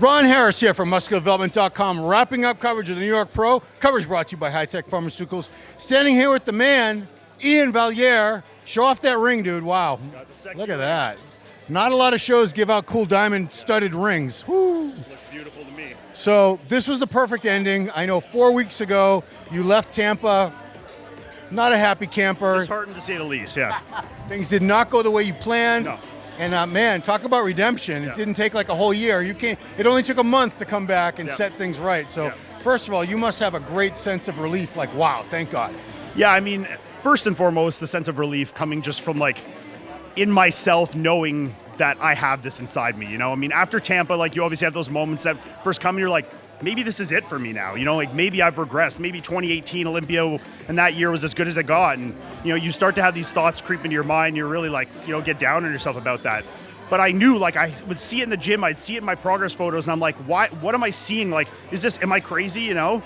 Ron Harris here from MuscularDevelopment.com, wrapping up coverage of the New York Pro. Coverage brought to you by High Tech Pharmaceuticals. Standing here with the man, Iain Valliere. Show off that ring, dude. Wow. Look at that. Not a lot of shows give out cool diamond-studded rings. Woo. Looks beautiful to me. So this was the perfect ending. I know 4 weeks ago you left Tampa, not a happy camper. Disheartened to say the least, yeah. Things did not go the way you planned. No. And man, talk about redemption. Yeah. It didn't take like a whole year. It only took a month to come back and Yeah. set things right. So Yeah. first of all, you must have a great sense of relief, like, wow, thank God. Yeah, I mean, first and foremost, the sense of relief coming just from like in myself knowing that I have this inside me, you know? I mean, after Tampa, like you obviously have those moments that first come and you're like, maybe this is it for me now, you know, like maybe I've regressed. Maybe 2018 Olympia and that year was as good as it got. And, you know, you start to have these thoughts creep into your mind. You're really like, you know, get down on yourself about that. But I knew, like, I would see it in the gym. I'd see it in my progress photos. And I'm like, what am I seeing? Like, am I crazy, you know?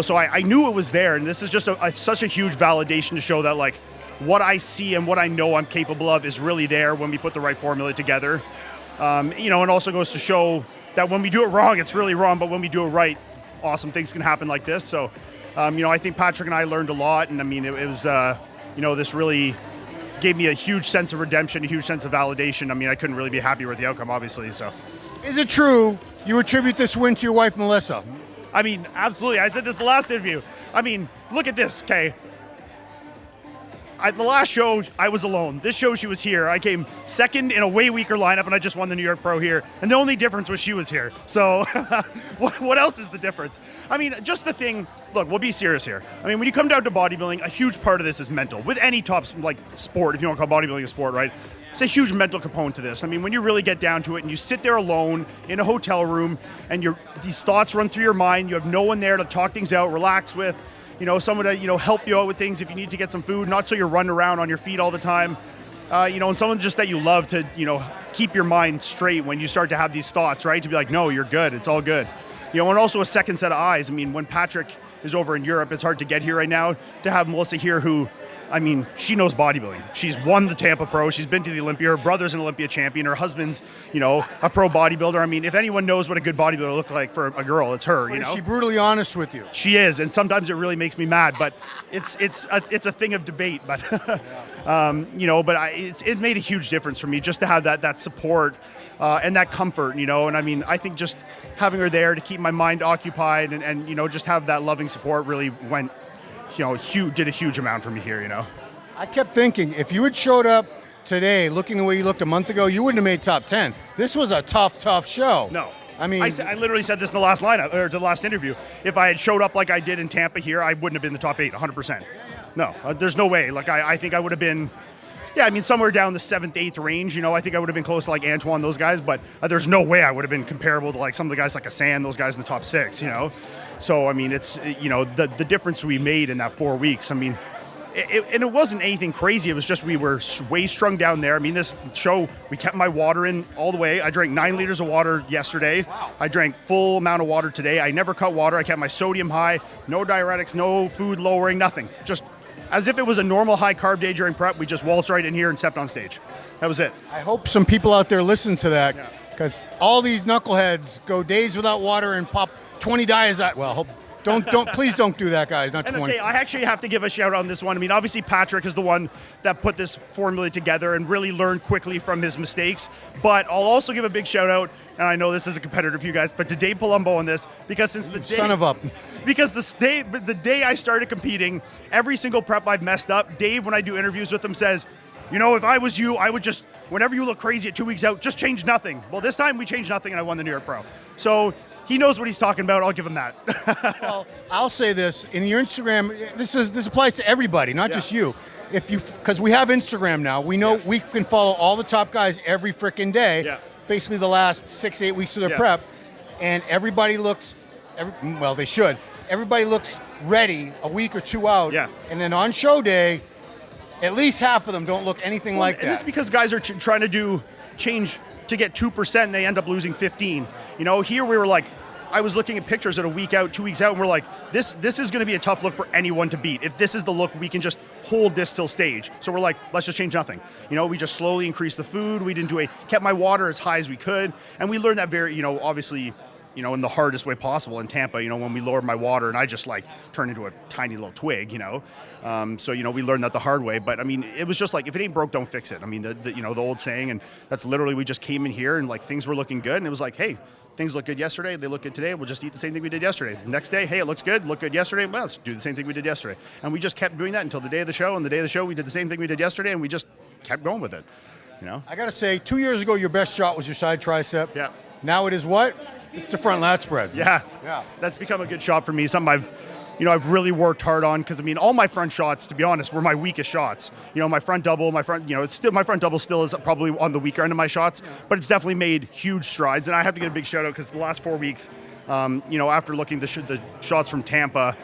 So I knew it was there. And this is just such a huge validation to show that, like, what I see and what I know I'm capable of is really there when we put the right formula together. And also goes to show that when we do it wrong, it's really wrong, but when we do it right, awesome things can happen like this. So, I think Patrick and I learned a lot, and I mean, it was, this really gave me a huge sense of redemption, a huge sense of validation. I mean, I couldn't really be happier with the outcome, obviously, so. Is it true you attribute this win to your wife, Melissa? I mean, absolutely. I said this the last interview. I mean, look at this, okay? The last show, I was alone. This show, she was here. I came second in a way weaker lineup, and I just won the New York Pro here. And the only difference was she was here. So what else is the difference? I mean, just the thing, look, we'll be serious here. I mean, when you come down to bodybuilding, a huge part of this is mental. With any top, like, sport, if you want to call bodybuilding a sport, right? It's a huge mental component to this. I mean, when you really get down to it and you sit there alone in a hotel room and these thoughts run through your mind, you have no one there to talk things out, relax with, someone to, help you out with things if you need to get some food, not so you're running around on your feet all the time, and someone just that you love to, keep your mind straight when you start to have these thoughts, right? To be like, no, you're good, it's all good. And also a second set of eyes. I mean, when Patrick is over in Europe, it's hard to get here right now, to have Melissa here who, I mean, she knows bodybuilding. She's won the Tampa Pro. She's been to the Olympia. Her brother's an Olympia champion. Her husband's, a pro bodybuilder. I mean, if anyone knows what a good bodybuilder looks like for a girl, it's her, Is she brutally honest with you? She is, and sometimes it really makes me mad, but it's a thing of debate. But, it made a huge difference for me just to have that support and that comfort, and I mean, I think just having her there to keep my mind occupied and just have that loving support really went, did a huge amount for me here, I kept thinking, if you had showed up today looking the way you looked a month ago, you wouldn't have made top 10. This was a tough show. No. I mean, I literally said this in the last lineup, or the last interview. If I had showed up like I did in Tampa here, I wouldn't have been in the top 8, 100%. No, there's no way. Like, I think I would have been, somewhere down the 7th, 8th range. I think I would have been close to like Antoine, those guys, but there's no way I would have been comparable to like some of the guys like Hassan, those guys in the top 6, So, I mean, it's, the difference we made in that 4 weeks, I mean, and it wasn't anything crazy. It was just we were way strung down there. I mean, this show, we kept my water in all the way. I drank 9 liters of water yesterday. Wow. I drank full amount of water today. I never cut water. I kept my sodium high, no diuretics, no food lowering, nothing. Just as if it was a normal high carb day during prep. We just waltzed right in here and stepped on stage. That was it. I hope some people out there listen to that, because all these knuckleheads go days without water and pop 20 diets. Well, please don't do that, guys. Not 20. Okay, I actually have to give a shout out on this one. I mean, obviously Patrick is the one that put this formula together and really learned quickly from his mistakes. But I'll also give a big shout out, and I know this is a competitor for you guys, but to Dave Palumbo on this, because since the day, son of a, because the day I started competing, every single prep I've messed up, Dave, when I do interviews with him, says, if I was you, I would just, whenever you look crazy at 2 weeks out, just change nothing. Well, this time we changed nothing and I won the New York Pro. So he knows what he's talking about. I'll give him that. Well, I'll say this. In your Instagram, this applies to everybody, not just you. Because we have Instagram now, we know we can follow all the top guys every freaking day. Yeah. Basically the last 6-8 weeks of their prep. And everybody looks, they should. Everybody looks ready a week or 2 out. Yeah. And then on show day, at least half of them don't look anything like that. And it's because guys are trying to change to get 2%, and they end up losing 15. Here we were like, I was looking at pictures at a week out, 2 weeks out, and we're like, this is going to be a tough look for anyone to beat. If this is the look, we can just hold this till stage. So we're like, let's just change nothing. We just slowly increased the food. We didn't kept my water as high as we could, and we learned that very, obviously, in the hardest way possible in Tampa, when we lowered my water and I just like turned into a tiny little twig, So, we learned that the hard way. But I mean, it was just like, if it ain't broke, don't fix it. I mean, the old saying, and that's literally, we just came in here and like things were looking good. And it was like, hey, things look good yesterday. They look good today. We'll just eat the same thing we did yesterday. The next day, hey, it looks good. Looked good yesterday. Well, let's do the same thing we did yesterday. And we just kept doing that until the day of the show. And the day of the show, we did the same thing we did yesterday. And we just kept going with it, I got to say, 2 years ago, your best shot was your side tricep. Yeah. Now it is what? It's the front lat spread. Yeah. That's become a good shot for me. Something I've really worked hard on, because I mean, all my front shots, to be honest, were my weakest shots. My front double, my front double still is probably on the weaker end of my shots, but it's definitely made huge strides. And I have to get a big shout out because the last 4 weeks, after looking at the shots from Tampa,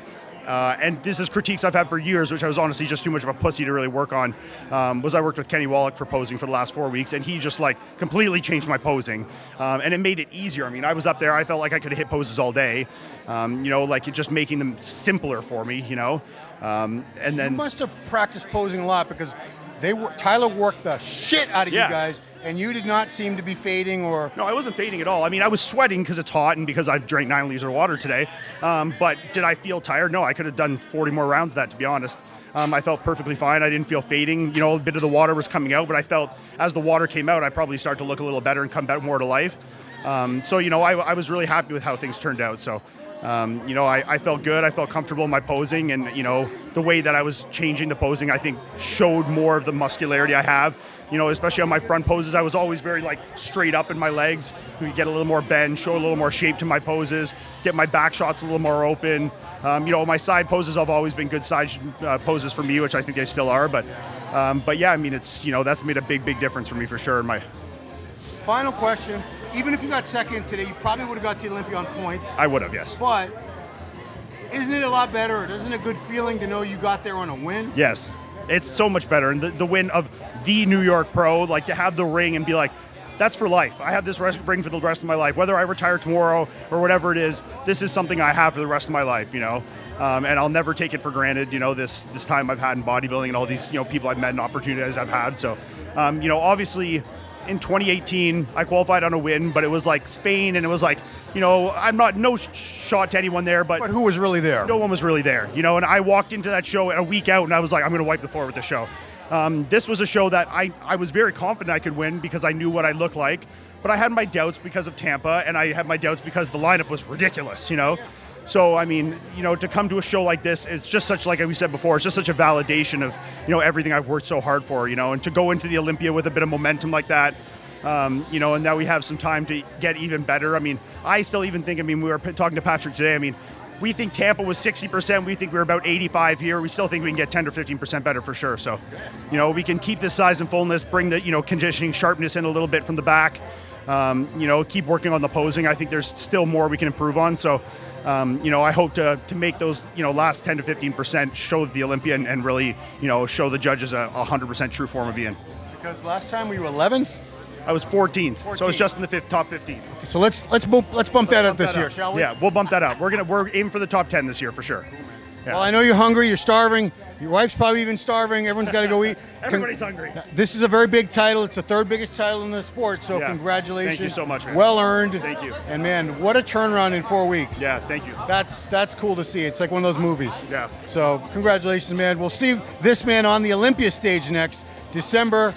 and this is critiques I've had for years, which I was honestly just too much of a pussy to really work on, was I worked with Kenny Wallach for posing for the last 4 weeks, and he just like completely changed my posing, and it made it easier. I mean, I was up there, I felt like I could have hit poses all day, like it just making them simpler for me, and then... You must have practiced posing a lot, because Tyler worked the shit out of you guys, and you did not seem to be fading or... No, I wasn't fading at all. I mean, I was sweating because it's hot and because I drank 9 liters of water today. But did I feel tired? No, I could have done 40 more rounds of that, to be honest. I felt perfectly fine. I didn't feel fading. A bit of the water was coming out, but I felt as the water came out, I probably started to look a little better and come back more to life. So, I was really happy with how things turned out. So, I felt good. I felt comfortable in my posing, and, the way that I was changing the posing, I think showed more of the muscularity I have. Especially on my front poses, I was always very like straight up in my legs. We get a little more bend, show a little more shape to my poses, get my back shots a little more open. My side poses have always been good side poses for me, which I think they still are. But yeah, I mean, it's, that's made a big difference for me for sure. Final question. Even if you got second today, you probably would have got to Olympia on points. I would have, yes. But isn't it a lot better? Isn't it a good feeling to know you got there on a win? Yes. It's so much better. And the win of the NYPro, like to have the ring and be like, that's for life. I have this ring for the rest of my life. Whether I retire tomorrow or whatever it is, this is something I have for the rest of my life, and I'll never take it for granted, this time I've had in bodybuilding and all these, people I've met and opportunities I've had. So, obviously, in 2018, I qualified on a win, but it was like Spain, and it was like, I'm not no shot to anyone there, but who was really there? No one was really there, and I walked into that show a week out, and I was like, I'm going to wipe the floor with the show. This was a show that I was very confident I could win because I knew what I looked like, but I had my doubts because of Tampa, and I had my doubts because the lineup was ridiculous, So, I mean, to come to a show like this, it's just such, like we said before, it's just such a validation of, everything I've worked so hard for, and to go into the Olympia with a bit of momentum like that, and now we have some time to get even better. I mean, I still even think, we were talking to Patrick today, we think Tampa was 60%, we think we're about 85 here. We still think we can get 10 or 15% better for sure. So, we can keep this size and fullness, bring the, conditioning sharpness in a little bit from the back, keep working on the posing. I think there's still more we can improve on. So, I hope to make those, last 10 to 15% show the Olympia and really, show the judges a 100% true form of Iain. Because last time we were 11th? I was 14th, so it's just in the top 15. Okay, so let's bump that up this year, shall we? Yeah, we'll bump that up. We're aiming for the top 10 this year for sure. Yeah. Well, I know you're hungry, you're starving. Your wife's probably even starving. Everyone's got to go eat. Everybody's hungry. This is a very big title. It's the third biggest title in the sport, so congratulations. Thank you so much, man. Well earned. Thank you. And man, what a turnaround in 4 weeks. Yeah, thank you. That's cool to see. It's like one of those movies. Yeah. So congratulations, man. We'll see this man on the Olympia stage next December,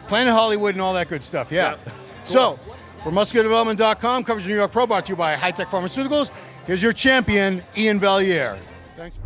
Planet Hollywood and all that good stuff. Yeah. Cool. So for MuscularDevelopment.com, coverage of NYPro, brought to you by High Tech Pharmaceuticals. Here's your champion, Iain Valliere. Thanks.